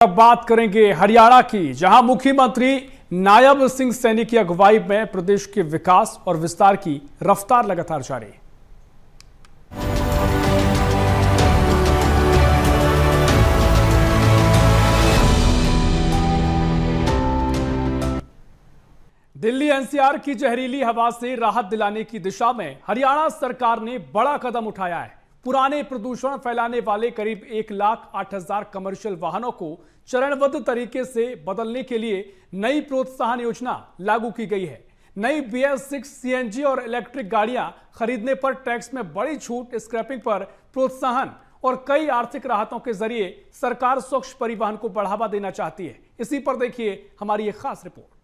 अब बात करेंगे हरियाणा की, जहां मुख्यमंत्री नायब सिंह सैनी की अगुवाई में प्रदेश के विकास और विस्तार की रफ्तार लगातार जारी है। दिल्ली एनसीआर की जहरीली हवा से राहत दिलाने की दिशा में हरियाणा सरकार ने बड़ा कदम उठाया है। पुराने प्रदूषण फैलाने वाले करीब 1,08,000 कमर्शियल वाहनों को चरणबद्ध तरीके से बदलने के लिए नई प्रोत्साहन योजना लागू की गई है। नई BS6 CNG और इलेक्ट्रिक गाड़ियां खरीदने पर टैक्स में बड़ी छूट, स्क्रैपिंग पर प्रोत्साहन और कई आर्थिक राहतों के जरिए सरकार स्वच्छ परिवहन को बढ़ावा देना चाहती है। इसी पर देखिए हमारी एक खास रिपोर्ट।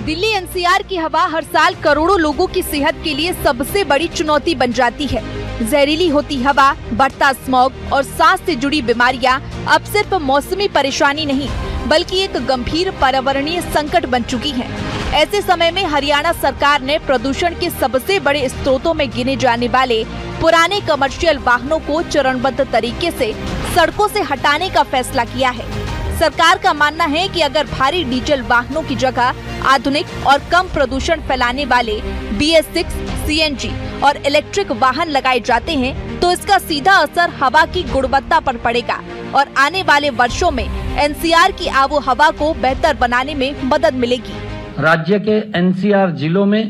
दिल्ली एनसीआर की हवा हर साल करोड़ों लोगों की सेहत के लिए सबसे बड़ी चुनौती बन जाती है। जहरीली होती हवा, बढ़ता स्मॉग और सांस से जुड़ी बीमारियां अब सिर्फ मौसमी परेशानी नहीं बल्कि एक गंभीर पर्यावरणीय संकट बन चुकी हैं। ऐसे समय में हरियाणा सरकार ने प्रदूषण के सबसे बड़े स्रोतों में गिने जाने वाले पुराने कमर्शियल वाहनों को चरणबद्ध तरीके से सड़कों से हटाने का फैसला किया है। सरकार का मानना है कि अगर भारी डीजल वाहनों की जगह आधुनिक और कम प्रदूषण फैलाने वाले BS6 CNG और इलेक्ट्रिक वाहन लगाए जाते हैं तो इसका सीधा असर हवा की गुणवत्ता पर पड़ेगा और आने वाले वर्षों में NCR की आबो हवा को बेहतर बनाने में मदद मिलेगी। राज्य के NCR जिलों में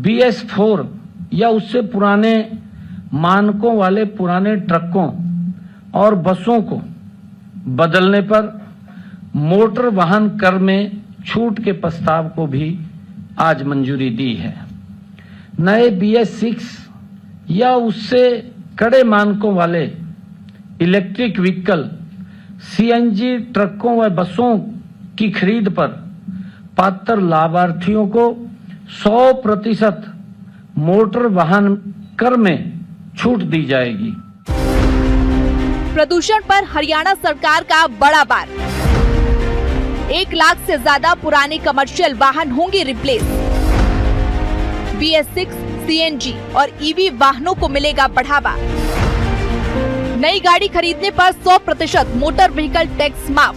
BS4 या उससे पुराने मानकों वाले पुराने ट्रकों और बसों को बदलने पर मोटर वाहन कर में छूट के प्रस्ताव को भी आज मंजूरी दी है। नए BS6 या उससे कड़े मानकों वाले इलेक्ट्रिक व्हीकल CNG ट्रकों व बसों की खरीद पर पात्र लाभार्थियों को 100% मोटर वाहन कर में छूट दी जाएगी। प्रदूषण पर हरियाणा सरकार का बड़ा बार, 1 लाख से ज्यादा पुराने कमर्शियल वाहन होंगे रिप्लेस। BS6 CNG और EV वाहनों को मिलेगा बढ़ावा। नई गाड़ी खरीदने पर 100% मोटर व्हीकल टैक्स माफ।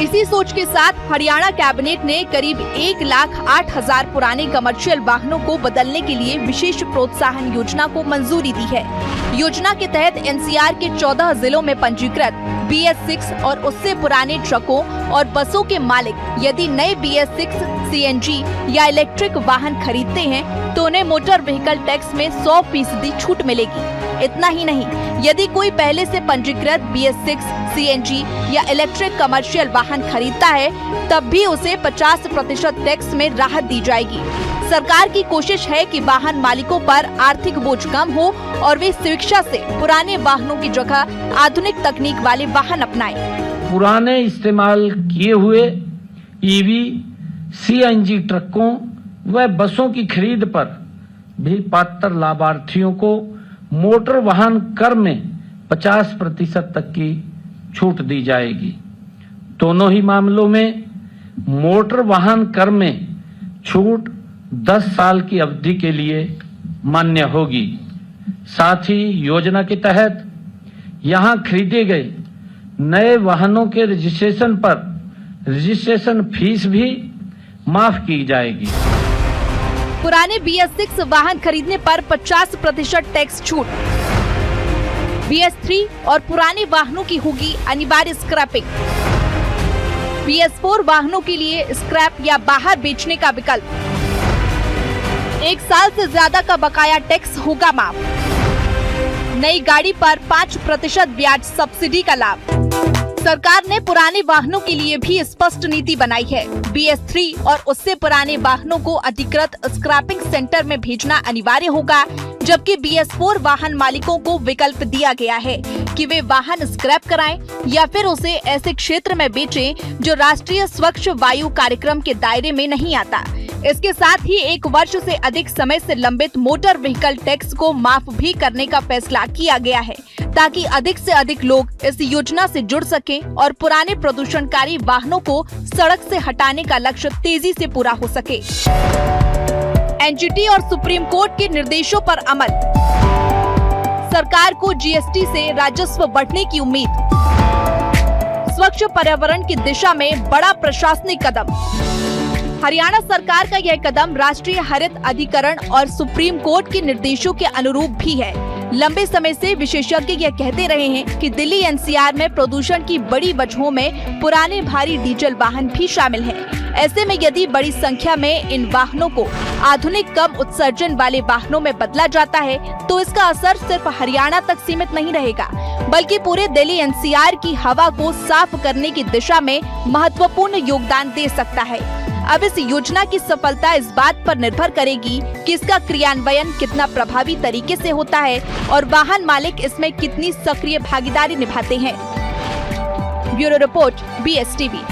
इसी सोच के साथ हरियाणा कैबिनेट ने करीब 1,08,000 पुराने कमर्शियल वाहनों को बदलने के लिए विशेष प्रोत्साहन योजना को मंजूरी दी है। योजना के तहत NCR के 14 जिलों में पंजीकृत BS6 और उससे पुराने ट्रकों और बसों के मालिक यदि नए BS6 CNG या इलेक्ट्रिक वाहन खरीदते हैं तो उन्हें मोटर व्हीकल टैक्स में 100% छूट मिलेगी। इतना ही नहीं, यदि कोई पहले से पंजीकृत BS6 CNG या इलेक्ट्रिक कमर्शियल वाहन खरीदता है तब भी उसे 50% टैक्स में राहत दी जाएगी। सरकार की कोशिश है कि वाहन मालिकों पर आर्थिक बोझ कम हो और वे स्वेच्छा से पुराने वाहनों की जगह आधुनिक तकनीक वाले वाहन अपनाएं। पुराने इस्तेमाल किए हुए EV CNG ट्रकों व बसों की खरीद पर भी पात्र लाभार्थियों को मोटर वाहन कर में 50% तक की छूट दी जाएगी। दोनों ही मामलों में मोटर वाहन कर में छूट 10 साल की अवधि के लिए मान्य होगी। साथ ही योजना के तहत यहां खरीदे गए नए वाहनों के रजिस्ट्रेशन पर रजिस्ट्रेशन फीस भी माफ की जाएगी। पुराने BS6 वाहन खरीदने पर 50% टैक्स छूट। BS3 और पुराने वाहनों की होगी अनिवार्य स्क्रैपिंग। BS4 वाहनों के लिए स्क्रैप या बाहर बेचने का विकल्प। 1 साल से ज्यादा का बकाया टैक्स होगा माफ। नई गाड़ी पर 5% ब्याज सब्सिडी का लाभ। सरकार ने पुराने वाहनों के लिए भी स्पष्ट नीति बनाई है। BS3 और उससे पुराने वाहनों को अधिकृत स्क्रैपिंग सेंटर में भेजना अनिवार्य होगा, जबकि BS4 वाहन मालिकों को विकल्प दिया गया है कि वे वाहन स्क्रैप कराएं या फिर उसे ऐसे क्षेत्र में बेचें जो राष्ट्रीय स्वच्छ वायु कार्यक्रम के दायरे में नहीं आता। इसके साथ ही 1 वर्ष से अधिक समय से लंबित मोटर व्हीकल टैक्स को माफ भी करने का फैसला किया गया है ताकि अधिक से अधिक लोग इस योजना से जुड़ सकें और पुराने प्रदूषणकारी वाहनों को सड़क से हटाने का लक्ष्य तेजी से पूरा हो सके। एनजीटी और सुप्रीम कोर्ट के निर्देशों पर अमल, सरकार को जीएसटी से राजस्व बढ़ने की उम्मीद, स्वच्छ पर्यावरण की दिशा में बड़ा प्रशासनिक कदम। हरियाणा सरकार का यह कदम राष्ट्रीय हरित अधिकरण और सुप्रीम कोर्ट के निर्देशों के अनुरूप भी है। लंबे समय से विशेषज्ञ यह कहते रहे हैं कि दिल्ली एनसीआर में प्रदूषण की बड़ी वजहों में पुराने भारी डीजल वाहन भी शामिल हैं। ऐसे में यदि बड़ी संख्या में इन वाहनों को आधुनिक कम उत्सर्जन वाले वाहनों में बदला जाता है तो इसका असर सिर्फ हरियाणा तक सीमित नहीं रहेगा, बल्कि पूरे दिल्ली एनसीआर की हवा को साफ करने की दिशा में महत्वपूर्ण योगदान दे सकता है। अब इस योजना की सफलता इस बात पर निर्भर करेगी कि इसका क्रियान्वयन कितना प्रभावी तरीके से होता है और वाहन मालिक इसमें कितनी सक्रिय भागीदारी निभाते हैं। Bureau report, BSTV।